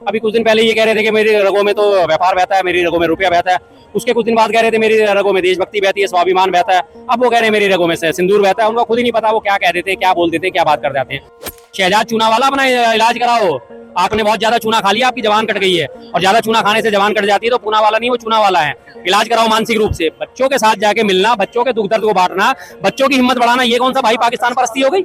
अभी कुछ दिन पहले ये कह रहे थे कि मेरी रगों में तो व्यापार बहता है, मेरी रगों में रुपया बहता है। उसके कुछ दिन बाद कह रहे थे मेरी रगों में देशभक्ति बहती है, स्वाभिमान बहता है। अब वो कह रहे हैं मेरी रगों में से सिंदूर बहता है। उनको खुद ही नहीं पता वो क्या कह देते हैं, क्या बोल देते हैं, क्या बात कर जाते हैं। शहजाद चूना वाला अपना इलाज कराओ। आपने बहुत ज्यादा चूना खा लिया, आपकी जबान कट गई है, और ज्यादा चूना खाने से जबान कट जाती है तो पूना वाला नहीं, वो चूना वाला है। इलाज कराओ मानसिक रूप से। बच्चों के साथ जाके मिलना, बच्चों के दुख दर्द को बांटना, बच्चों की हिम्मत बढ़ाना, ये कौन सा भाई पाकिस्तान परस्ती हो गई?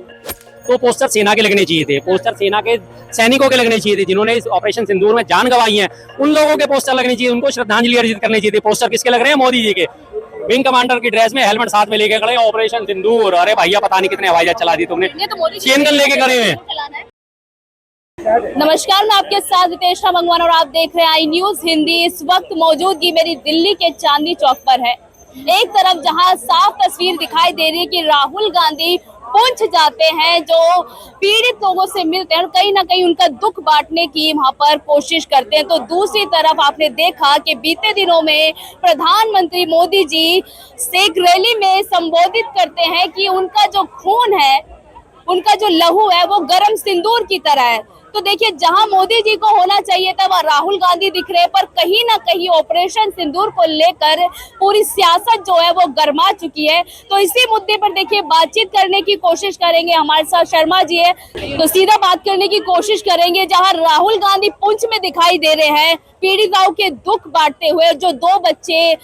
तो पोस्टर सेना के लगने चाहिए थे, पोस्टर सेना के सैनिकों के लगने चाहिए थे जिन्होंने इस ऑपरेशन सिंदूर में जान गंवाई है। उन लोगों के पोस्टर लगने चाहिए, उनको श्रद्धांजलि अर्पित करनी चाहिए थी। पोस्टर किसके लग रहे हैं? मोदी जी के। विंग कमांडर की ड्रेस में हेलमेट साथ में लेके खड़े, ऑपरेशन सिंदूर। अरे भैया पता नहीं कितने हवाई जहाज चला दी तुमने, चेन गन लेके खड़े हैं। नमस्कार, मैं आपके साथ रितेश मंगवान और आप देख रहे हैं आई न्यूज हिंदी। इस वक्त मौजूदगी मेरी दिल्ली के चांदनी चौक पर है। एक तरफ जहां साफ तस्वीर दिखाई दे रही है कि राहुल गांधी पुंछ जाते हैं, जो पीड़ित लोगों से मिलते हैं और कहीं ना कहीं उनका दुख बांटने की वहां पर कोशिश करते हैं, तो दूसरी तरफ आपने देखा कि बीते दिनों में प्रधानमंत्री मोदी जी एक रैली में संबोधित करते हैं कि उनका जो खून है, उनका जो लहू है वो गर्म सिंदूर की तरह है। तो देखिए, जहां मोदी जी को होना चाहिए था वहां राहुल गांधी दिख रहे, पर कहीं ना कहीं ऑपरेशन सिंदूर को लेकर पूरी सियासत जो है वो गर्मा चुकी है। तो इसी मुद्दे पर देखिए बातचीत करने की कोशिश करेंगे। हमारे साथ शर्मा जी है, तो सीधा बात करने की कोशिश करेंगे। जहां राहुल गांधी पुंछ में दिखाई दे रहे हैं पीड़िताओं के दुख बांटते हुए, जो 2 बच्चे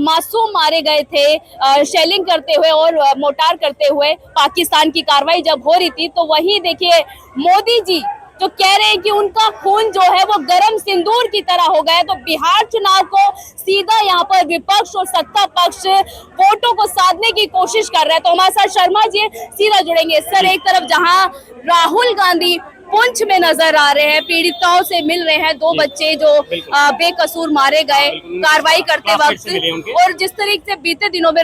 मासूम मारे गए थे शेलिंग करते हुए और मोटार करते हुए, पाकिस्तान की कार्रवाई जब हो रही थी, तो वही देखिए मोदी जी जो कह रहे हैं कि उनका खून जो है वो गर्म सिंदूर की तरह हो गया है। तो बिहार चुनाव को सीधा यहाँ पर विपक्ष और सत्ता पक्ष वोटों को साधने की कोशिश कर रहा है। तो हमारे साथ शर्मा जी सीधा जुड़ेंगे। सर, एक तरफ जहां राहुल गांधी पुंछ में नजर आ रहे हैं, पीड़िताओं से मिल रहे हैं, 2 बच्चे जो बेकसूर मारे गए कार्रवाई करते वक्त, और जिस तरीके से बीते दिनों में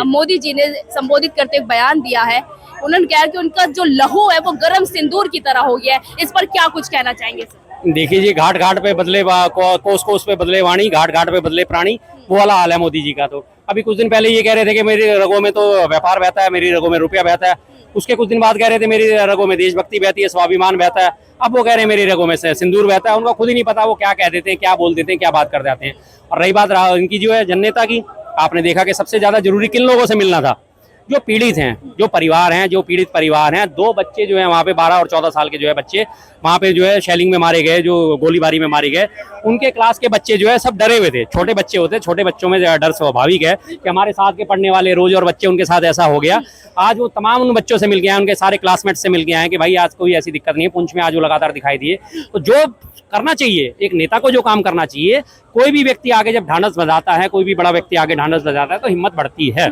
मोदी जी ने संबोधित करते हुए बयान दिया है, उन्होंने कहा कि उनका जो लहू है वो गर्म सिंदूर की तरह हो गया है। इस पर क्या कुछ कहना चाहेंगे सर? देखिए जी, घाट घाट पे बदले कोस कोस पे बदले वाणी, घाट घाट पे बदले प्राणी, वो वाला हाल है मोदी जी का। तो अभी कुछ दिन पहले ये कह रहे थे कि मेरी रगों में तो व्यापार बहता है, मेरी रगों में रुपया बहता है। उसके कुछ दिन बाद कह रहे थे मेरी रगों में देशभक्ति बहती है, स्वाभिमान बहता है। अब वो कह रहे हैं मेरी रगों में से सिंदूर बहता है। उनको खुद ही नहीं पता वो क्या कह देते हैं, क्या बोल देते हैं, क्या बात कर जाते हैं। और रही बात इनकी जो है जननेता की, आपने देखा कि सबसे ज्यादा जरूरी किन लोगों से मिलना था? जो पीड़ित हैं, जो परिवार हैं, जो पीड़ित परिवार हैं। 2 बच्चे जो है वहाँ पे 12 और 14 साल के जो है बच्चे वहाँ पे जो है शेलिंग में मारे गए, जो गोलीबारी में मारे गए। उनके क्लास के बच्चे जो है सब डरे हुए थे। छोटे बच्चे होते, छोटे बच्चों में डर स्वाभाविक है कि हमारे साथ के पढ़ने वाले रोज और बच्चे, उनके साथ ऐसा हो गया। आज वो तमाम उन बच्चों से मिल गया, उनके सारे क्लासमेट से मिल गया है कि भाई आज कोई ऐसी दिक्कत नहीं है। पुंछ में आज वो लगातार दिखाई दिए। तो जो करना चाहिए, एक नेता को जो काम करना चाहिए, कोई भी व्यक्ति आगे जब ढांढस बजाता है, कोई भी बड़ा व्यक्ति आगे ढांढस बजाता है तो हिम्मत बढ़ती है।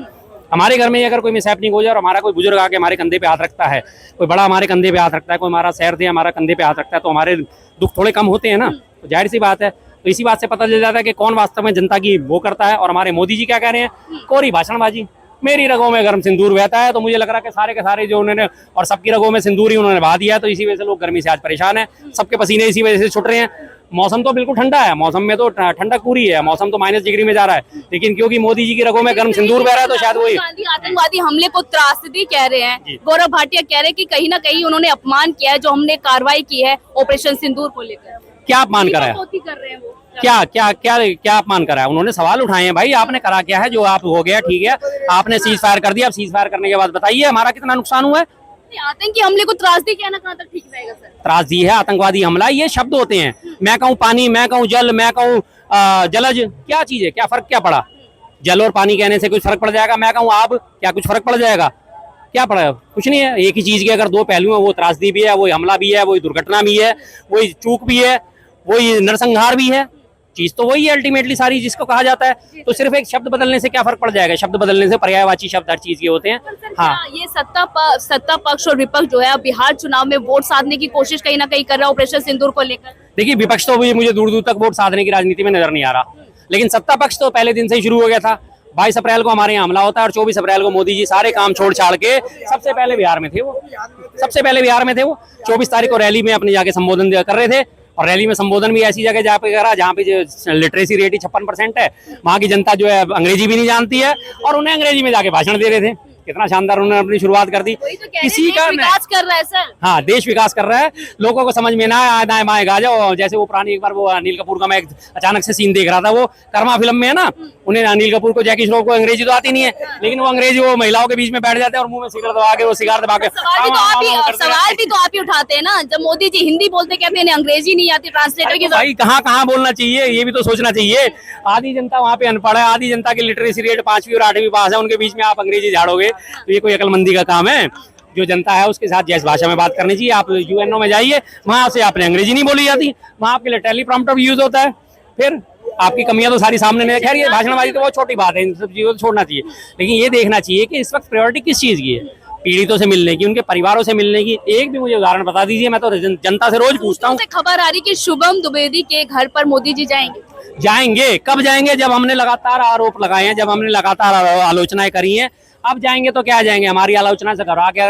हमारे घर में अगर कोई मिसहैपनिंग हो जाए और हमारा कोई बुजुर्ग आके हमारे कंधे पे हाथ रखता है, कोई बड़ा हमारे कंधे पे हाथ रखता है, कोई हमारा सैर दे हमारा कंधे पे हाथ रखता है, तो हमारे दुख थोड़े कम होते हैं ना। तो जाहिर सी बात है। तो इसी बात से पता चल जाता है कि कौन वास्तव में जनता की वो करता है। और हमारे मोदी जी क्या कह रहे हैं? कोरी भाषणबाजी, मेरी रगों में गर्म सिंदूर बहता है। तो मुझे लग रहा है कि सारे के सारे जो उन्होंने, और सबकी रगों में सिंदूर ही उन्होंने बहा दिया है। तो इसी वजह से लोग गर्मी से आज परेशान है, सबके पसीने इसी वजह से छुट रहे हैं। मौसम तो बिल्कुल ठंडा है, मौसम में तो ठंडक पूरी है, मौसम तो माइनस डिग्री में जा रहा है, लेकिन क्योंकि मोदी जी की रगों में गर्म सिंदूर बह रहा है तो शायद वही आतंकवादी हमले को त्रासदी कह रहे हैं। गौरव भाटिया कह रहे हैं कि कहीं ना कहीं उन्होंने अपमान किया है जो हमने कार्रवाई की है ऑपरेशन सिंदूर को लेकर। क्या अपमान करा है? कर रहे हैं वो क्या क्या क्या क्या अपमान करा है? उन्होंने सवाल उठाए हैं। भाई आपने करा क्या है? जो आप हो गया ठीक है, आपने सीज फायर कर दिया। अब सीज फायर करने के बाद बताइए हमारा कितना नुकसान हुआ है? आतंकी हमले को त्रासदी कहना कहाँ तक ठीक रहेगा सर? त्रासदी है, आतंकवादी हमला, ये शब्द होते हैं। मैं कहूँ पानी, मैं कहूँ जल, मैं कहूँ जलज, क्या चीज है? क्या फर्क क्या पड़ा? जल और पानी कहने से कुछ फर्क पड़ जाएगा? मैं कहूँ आग, क्या कुछ फर्क पड़ जाएगा? क्या पड़ा? कुछ नहीं है। एक ही चीज के अगर 2 पहलू है, वो त्रासदी भी है, वही हमला भी है, वही दुर्घटना भी है, वही चूक भी है, वही नरसंहार भी है। चीज तो वही है अल्टीमेटली सारी, जिसको कहा जाता है। तो सिर्फ एक शब्द बदलने से क्या फर्क पड़ जाएगा? शब्द बदलने से पर्यायवाची शब्द हर चीज के होते हैं। हाँ, ये सत्ता पक्ष और विपक्ष जो है बिहार चुनाव में वोट साधने की कोशिश कहीं ना कहीं कर रहा है ऑपरेशन सिंदूर को लेकर। देखिए, विपक्ष तो मुझे दूर दूर तक वोट साधने की राजनीति में नजर नहीं आ रहा, लेकिन सत्ता पक्ष तो पहले दिन से ही शुरू हो गया था। 22 अप्रैल को हमारे यहाँ हमला होता है और 24 अप्रैल को मोदी जी सारे काम छोड़ छाड़ के सबसे पहले बिहार में थे। वो सबसे पहले बिहार में थे। वो 24 तारीख को रैली में अपने जाके संबोधन कर रहे थे, और रैली में संबोधन भी ऐसी जगह जहाँ पे जो लिटरेसी रेट ही 56% है। वहाँ की जनता जो है अंग्रेजी भी नहीं जानती है और उन्हें अंग्रेजी में जाके भाषण दे रहे थे। कितना शानदार उन्होंने अपनी शुरुआत कर दी। वही तो कह रहे हैं, किसी देश का विकास कर रहा है सर। हाँ, देश विकास कर रहा है, लोगों को समझ में ना आए दाएं बाएं गा जाओ। जैसे वो पुरानी एक बार वो अनिल कपूर का मैं एक अचानक से सीन देख रहा था, वो कर्मा फिल्म में है ना, उन्हें अनिल कपूर को जैकी श्रॉफ को अंग्रेजी तो आती नहीं है, लेकिन वो अंग्रेजी वो महिलाओं के बीच में बैठ जाते हैं और मुंह में सिगारेट दबा के वो सिगारेट दबा के सवाल भी तो आप ही उठाते हैं ना, जब मोदी जी हिंदी बोलते कहते हैं अंग्रेजी नहीं आती, ट्रांसलेटर की भाई कहाँ कहाँ बोलना चाहिए, ये भी तो सोचना चाहिए। आधी जनता वहाँ पे अनपढ़ है, आधी जनता की लिटरेसी रेट 5वीं और 8वीं पास है, उनके बीच में आप अंग्रेजी झाड़ोगे तो ये कोई अकलमंदी का काम है? जो जनता है उसके साथ जैस भाषा में बात करनी चाहिए। आप यूएनओ में जाइए, वहां से आपने अंग्रेजी नहीं बोली जाती, वहां आपके लिए टेलीप्रॉम्प्टर यूज होता है। फिर आपकी कमियां तो सारी सामने नहीं है। खैर ये भाषणबाजी तो बहुत छोटी बात है, इन सब चीजों को छोड़ना चाहिए, लेकिन ये देखना चाहिए कि इस वक्त प्रायोरिटी किस चीज की है। पीड़ितों से मिलने की, उनके परिवारों से मिलने की। एक भी मुझे उदाहरण बता दीजिए, मैं तो जनता से रोज पूछता हूँ। खबर आ रही कि शुभम द्विवेदी के घर पर मोदी जी जाएंगे। जाएंगे, कब जाएंगे? जब हमने लगातार आरोप लगाए हैं, जब हमने लगातार आलोचनाएं करी हैं, अब जाएंगे तो क्या जाएंगे? हमारी आलोचना से घबरा के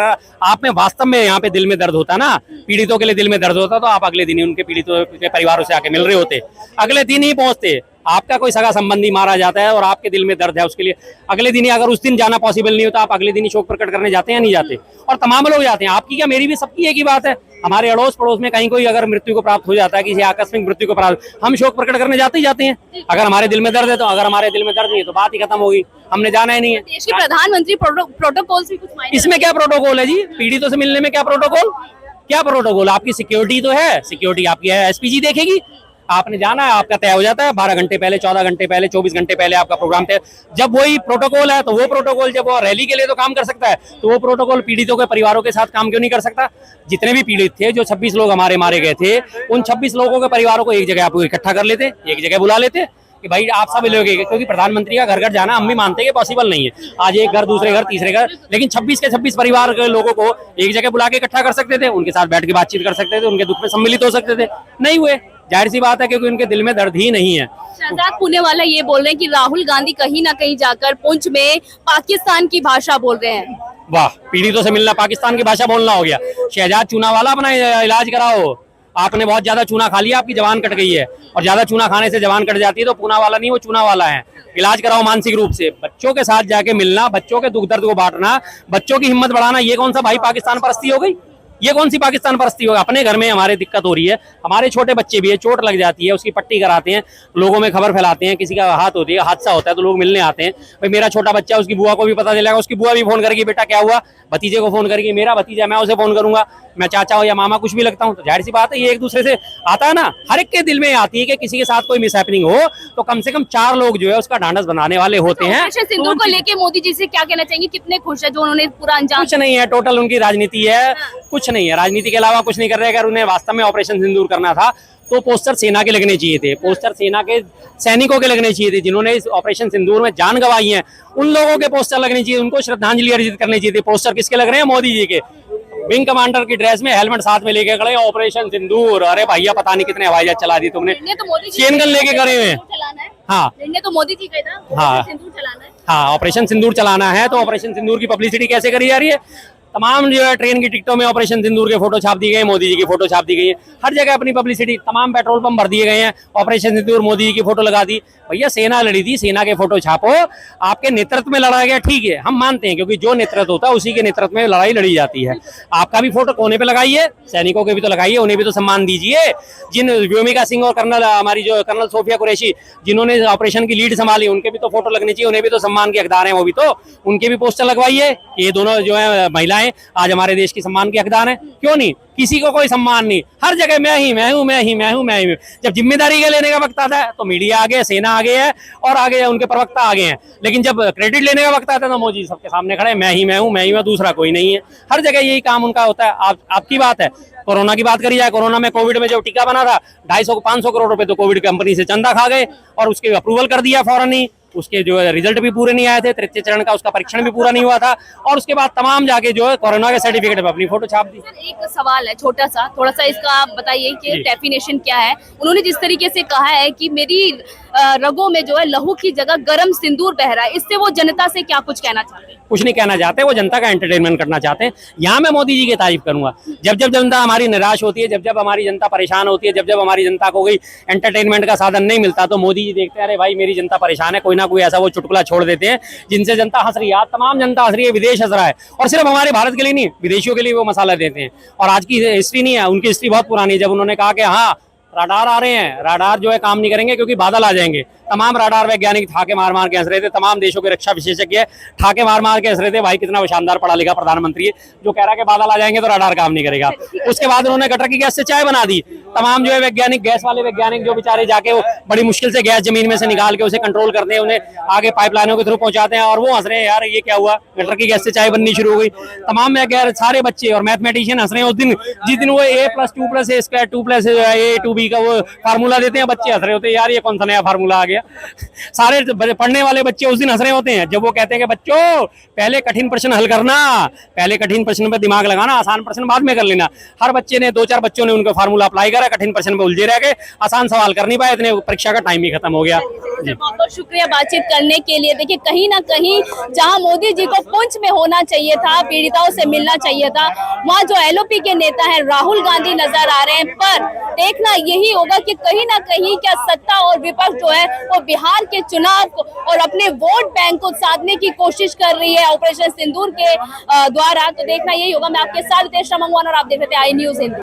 आप में वास्तव में यहाँ पे दिल में दर्द होता ना, पीड़ितों के लिए दिल में दर्द होता, तो आप अगले दिन ही उनके पीड़ितों के परिवारों से आके मिल रहे होते, अगले दिन ही पहुंचते। आपका कोई सगा संबंधी मारा जाता है और आपके दिल में दर्द है उसके लिए, अगले दिन ही, अगर उस दिन जाना पॉसिबल नहीं होता, आप अगले दिन ही शोक प्रकट करने जाते हैं या नहीं जाते? और तमाम लोग जाते हैं। आपकी क्या, मेरी भी, सबकी एक ही बात है। हमारे अड़ोस पड़ोस में कहीं कोई अगर मृत्यु को प्राप्त हो जाता है, किसी आकस्मिक मृत्यु को प्राप्त, हम शोक प्रकट करने जाते ही जाते हैं। अगर हमारे दिल में दर्द है तो, अगर हमारे दिल में दर्द नहीं है तो बात ही खत्म होगी, हमने जाना ही नहीं है। देश के प्रधानमंत्री प्रोटोकॉल भी कुछ मायने इसमें क्या प्रोटोकॉल है जी? पीड़ितों से मिलने में क्या प्रोटोकॉल? क्या प्रोटोकॉल? आपकी सिक्योरिटी तो है, सिक्योरिटी आपकी है, एसपीजी देखेगी। आपने जाना है, आपका तय हो जाता है 12 घंटे पहले, 14 घंटे पहले, 24 घंटे पहले आपका प्रोग्राम तय। जब वही प्रोटोकॉल है तो वो प्रोटोकॉल, जब वो रैली के लिए तो काम कर सकता है, तो वो प्रोटोकॉल पीड़ितों के परिवारों के साथ काम क्यों नहीं कर सकता? जितने भी पीड़ित थे, जो 26 लोग हमारे मारे गए थे, उन 26 लोगों के परिवारों को एक जगह आप इकट्ठा कर लेते, एक जगह बुला लेते कि भाई आप सब लोग, क्योंकि प्रधानमंत्री का घर घर जाना हम भी मानते हैं कि पॉसिबल नहीं है। आज एक घर, दूसरे घर, तीसरे घर, लेकिन 26 के 26 परिवार के लोगों को एक जगह बुला के इकट्ठा कर सकते थे, उनके साथ बैठ के बातचीत कर सकते थे, उनके दुख में सम्मिलित हो सकते थे। नहीं हुए, जाहिर सी बात है, क्योंकि उनके दिल में दर्द ही नहीं है। शहजाद पुणे वाला ये बोल रहे हैं कि राहुल गांधी कहीं ना कहीं जाकर पुंछ में पाकिस्तान की भाषा बोल रहे हैं। वाह, पीड़ितों से मिलना पाकिस्तान की भाषा बोलना हो गया। शहजाद चूना वाला, अपना इलाज कराओ। आपने बहुत ज्यादा चूना खा लिया, आपकी जवान कट गई है, और ज्यादा चूना खाने से जवान कट जाती है, तो पूना वाला नहीं, वो चूना वाला है। इलाज कराओ मानसिक रूप से। बच्चों के साथ जाके मिलना, बच्चों के दुख दर्द को बांटना, बच्चों की हिम्मत बढ़ाना, ये कौन सा भाई पाकिस्तान परस्ती हो गई? ये कौन सी पाकिस्तान परस्ती होगा? अपने घर में हमारे दिक्कत हो रही है, हमारे छोटे बच्चे भी है, चोट लग जाती है, उसकी पट्टी कराते हैं, लोगों में खबर फैलाते हैं, किसी का हाथ होती है, हादसा होता है तो लोग मिलने आते हैं। भाई मेरा छोटा बच्चा, उसकी बुआ को भी पता चलेगा, उसकी बुआ भी फोन करेगी, बेटा क्या हुआ, भतीजे को फोन करेगी, मेरा भतीजा, मैं उसे फोन करूंगा, मैं चाचा हो या मामा कुछ भी लगता हूँ, तो जाहिर सी बात है ये एक दूसरे से आता है ना। हर एक के दिल में आती है कि किसी के साथ कोई मिसहैपनिंग हो तो कम से कम 4 लोग जो है उसका ढांढस बनाने वाले होते हैं। सिंधु को लेके मोदी जी से क्या कहना चाहेंगे? कितने खुश है जो उन्होंने पूरा अंजाम? कुछ नहीं है, टोटल उनकी राजनीति है, कुछ नहीं है, राजनीति के अलावा कुछ नहीं कर रहे। अगर उन्हें वास्तव में ऑपरेशन सिंदूर करना था तो पोस्टर सेना के लगने चाहिए थे, पोस्टर सेना के सैनिकों के लगने चाहिए थे, जिन्होंने इस ऑपरेशन सिंदूर में जान गंवाई है, उन लोगों के पोस्टर लगने चाहिए, उनको श्रद्धांजलि अर्पित करनी चाहिए थी। पोस्टर किसके लग रहे हैं? मोदी जी के। विंग कमांडर की ड्रेस में, हेलमेट साथ में लेके खड़े, ऑपरेशन सिंदूर। अरे भैया पता नहीं कितने हवाई जहाज चला दी तुमने, चेन गन लेके खड़े हुए। हाँ, तो मोदी जी का था, हाँ, सिंदूर चलाना है। हाँ, ऑपरेशन सिंदूर चलाना है, तो ऑपरेशन सिंदूर की पब्लिसिटी कैसे करी जा रही है? तमाम जो है ट्रेन की टिकटों में ऑपरेशन सिंदूर के फोटो छाप दी गई, मोदी जी की फोटो छाप दी गई है, हर जगह अपनी पब्लिसिटी, तमाम पेट्रोल पंप भर दिए गए हैं, ऑपरेशन सिंदूर मोदी जी की फोटो लगा दी। भैया सेना लड़ी थी, सेना के फोटो छापो, आपके नेतृत्व में लड़ा गया, ठीक है, हम मानते हैं, क्योंकि जो नेतृत्व होता है उसी के नेतृत्व में लड़ाई लड़ी जाती है। आपका भी फोटो कोने पे लगाइए, सैनिकों के भी तो लगाइए, उन्हें भी तो सम्मान दीजिए। जिन व्योमिका सिंह और कर्नल, हमारी जो कर्नल सोफिया कुरैशी, जिन्होंने ऑपरेशन की लीड संभाली, उनके भी तो फोटो लगनी चाहिए, उन्हें भी तो सम्मान के हकदार हैं, वो भी तो, उनके भी पोस्टर लगवाइए। ये दोनों जो है महिलाएं आज हमारे देश की सम्मान के हकदार हैं, क्यों नहीं? किसी को कोई सम्मान नहीं, हर जगह मैं ही मैं हूं, मैं ही मैं हूं, मैं ही। जब जिम्मेदारी के लेने का वक्त आता है तो मीडिया आगे, सेना आगे है, और आगे उनके प्रवक्ता आगे हैं, लेकिन जब क्रेडिट लेने का वक्त आता है तो मोदी सबके सामने खड़े, मैं ही मैं हूं, मैं ही मैं, दूसरा कोई नहीं है। हर जगह यही काम उनका होता है। आपकी बात है, कोरोना की बात करी जाए, कोरोना में, कोविड में जो टीका बना था, 250-500 करोड़ रुपए तो कोविड कंपनी से चंदा खा गए, और उसके अप्रूवल कर दिया फौरन ही। उसके जो है रिजल्ट भी पूरे नहीं आए थे, तृतीय चरण का उसका परीक्षण भी पूरा नहीं हुआ था, और उसके बाद तमाम जाके जो है कोरोना के सर्टिफिकेट पे अपनी फोटो छाप दी। एक सवाल है छोटा सा, थोड़ा सा इसका आप बताइए कि डेफिनेशन क्या है? उन्होंने जिस तरीके से कहा है कि मेरी रगों में जो है लहू की जगह गरम सिंदूर बह रहा है, इससे वो जनता से क्या कुछ कहना चाहते हैं? कुछ नहीं कहना चाहते, वो जनता का एंटरटेनमेंट करना चाहते हैं। यहाँ मैं मोदी जी की तारीफ करूंगा, जब जब जनता हमारी निराश होती है, जब जब हमारी जनता परेशान होती है, जब जब हमारी जनता को कोई एंटरटेनमेंट का साधन नहीं मिलता, तो मोदी जी देखते हैं, अरे भाई मेरी जनता परेशान है, कोई ना कोई ऐसा वो चुटकुला छोड़ देते हैं जिनसे जनता हंस रही है। आज तमाम जनता हंस रही है, विदेश हंस रहा है, और सिर्फ हमारे भारत के लिए नहीं, विदेशियों के लिए वो मसाला देते हैं। और आज की हिस्ट्री नहीं है, उनकी हिस्ट्री बहुत पुरानी है। जब उन्होंने कहा कि हाँ राडार आ रहे हैं, राडार जो है काम नहीं करेंगे क्योंकि बादल आ जाएंगे, तमाम राडार वैज्ञानिक ठाके मार मार के हंस रहे थे, तमाम देशों के रक्षा विशेषज्ञ ठाके मार मार के हंस रहे थे। भाई कितना शानदार पढ़ा लिखा प्रधानमंत्री है जो कह रहा है कि बादल आ जाएंगे तो राडार काम नहीं करेगा। उसके बाद उन्होंने गटर की गैस से चाय बना दी। तमाम जो है वैज्ञानिक, गैस वाले वैज्ञानिक जो बेचारे जाके वो बड़ी मुश्किल से गैस जमीन में से निकाल के उसे कंट्रोल करते हैं, उन्हें आगे पाइपलाइनों के थ्रू पहुंचाते हैं, और वो हंस रहे हैं यार ये क्या हुआ, गटर की गैस से चाय बननी शुरू हो गई। तमाम सारे बच्चे और मैथमेटिशियन हंस रहे हैं उस दिन, जिस दिन वो a+2+a² 2+a+2b का वो फार्मूला देते हैं, बच्चे हंस रहे होते हैं यार ये कौन सा नया फार्मूला आ गया। सारे पढ़ने वाले बच्चे उस दिन हंस रहे होते हैं जब वो कहते हैं कि बच्चों पहले कठिन प्रश्न हल करना, पहले कठिन प्रश्न पे दिमाग लगाना, आसान प्रश्न बाद में कर लेना। हर बच्चे ने 2-4 बच्चों ने उनका फार्मूला अप्लाई करा, कठिन प्रश्न में उलझे रह गए, आसान सवाल कर नहीं पाए, इतने परीक्षा का टाइम ही खत्म हो गया। जी बहुत बहुत शुक्रिया बातचीत करने के लिए। देखिए कहीं ना कहीं जहां मोदी जी को पुंछ में होना चाहिए था, पीड़िताओं से मिलना चाहिए था, वहां जो एलओपी के नेता हैं राहुल गांधी नजर आ रहे हैं। पर देखना यही होगा कि कहीं ना कहीं क्या सत्ता और विपक्ष जो है वो बिहार के चुनाव को और अपने वोट बैंक को साधने की कोशिश कर रही है ऑपरेशन सिंदूर के द्वारा। तो देखना यही होगा। मैं आपके साथ रितेश मंगवान और आप देख रहे थे आई न्यूज़ हिंदी।